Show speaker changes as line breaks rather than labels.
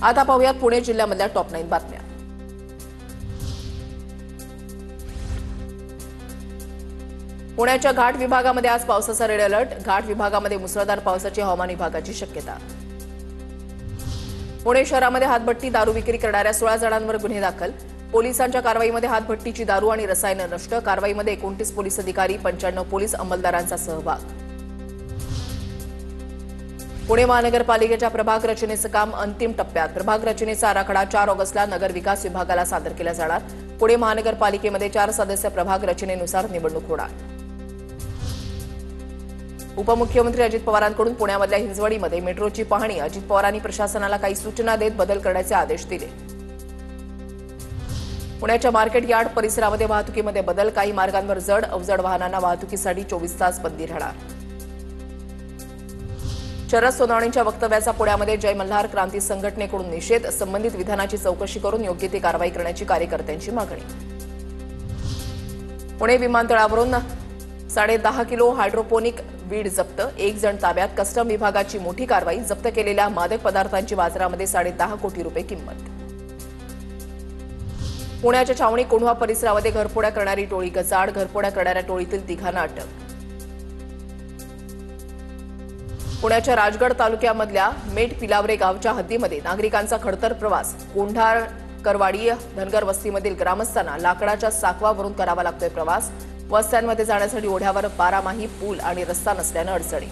आता पाहूयात पुणे जिल्ह्यामधल्या टॉप 9 बातम्या। पुण्याच्या घाट विभागामध्ये आज पावसाचा रेड अलर्ट। घाट विभागामध्ये मुसळधार पावसाची हवामान विभागाची शक्यता। पुणे शहरामध्ये हातभट्टी दारू विक्री करणाऱ्या 16 जणांवर गुन्हे दाखल। पोलिसांच्या कारवाईमध्ये हातभट्टीची दारू आणि रसायनं नष्ट। कारवाईमध्ये 29 पोलीस अधिकारी 95 पोलीस अंमलदारांचा सहभाग। पुणे महानगरपालिकेच्या प्रभाग रचनेचं काम अंतिम टप्प्यात। प्रभाग रचनेचा आराखडा 4 ऑगस्टला नगर विकास विभागाला सादर केला जाणार। पुणे महानगरपालिकेमध्ये 4 सदस्य प्रभाग रचनेनुसार निवडणूक होणार। उपमुख्यमंत्री अजित पवारांकडून पुण्यामधल्या हिंजवडीमध्ये मेट्रोची पाहणी। अजित पवारांनी प्रशासनाला काही सूचना देत बदल करण्याचे आदेश दिले। पुण्याच्या मार्केट यार्ड परिसरामध्ये वाहतुकीमध्ये बदल। काही मार्गांवर जड अवजड वाहनांना वाहतुकीसाठी 24 तास बंदी राहणार। शरद सोनवणेंच्या वक्तव्याचा पुण्यामध्ये जय मल्हार क्रांती संघटनेकडून निषेध। संबंधित विधानाची चौकशी करून योग्य ती कारवाई करण्याची कार्यकर्त्यांची मागणी। पुणे विमानतळावरून 10.5 किलो हायड्रोपोनिक वीड जप्त। 1 जण ताब्यात। कस्टम विभागाची मोठी कारवाई। जप्त केलेल्या मादक पदार्थांची बाजारामध्ये 10.5 कोटी रुपये किंमत। पुण्याच्या छावणी कोंढवा परिसरामध्ये घरफोड्या करणारी टोळी गजाआड। घरफोड्या करणाऱ्या टोळीतील 3 अटक। पुण्याच्या राजगड तालुक्यामधल्या मेट पिलावरे गावच्या हद्दीमध्ये नागरिकांचा खडतर प्रवास। कोंढाळ करवाडी धनगर वस्तीमधील ग्रामस्थांना लाकडाच्या साकवावरून करावा लागतोय प्रवास। वस्त्यांमध्ये जाण्यासाठी ओढ्यावर बारामाही पूल आणि रस्ता नसल्यानं अडचणी।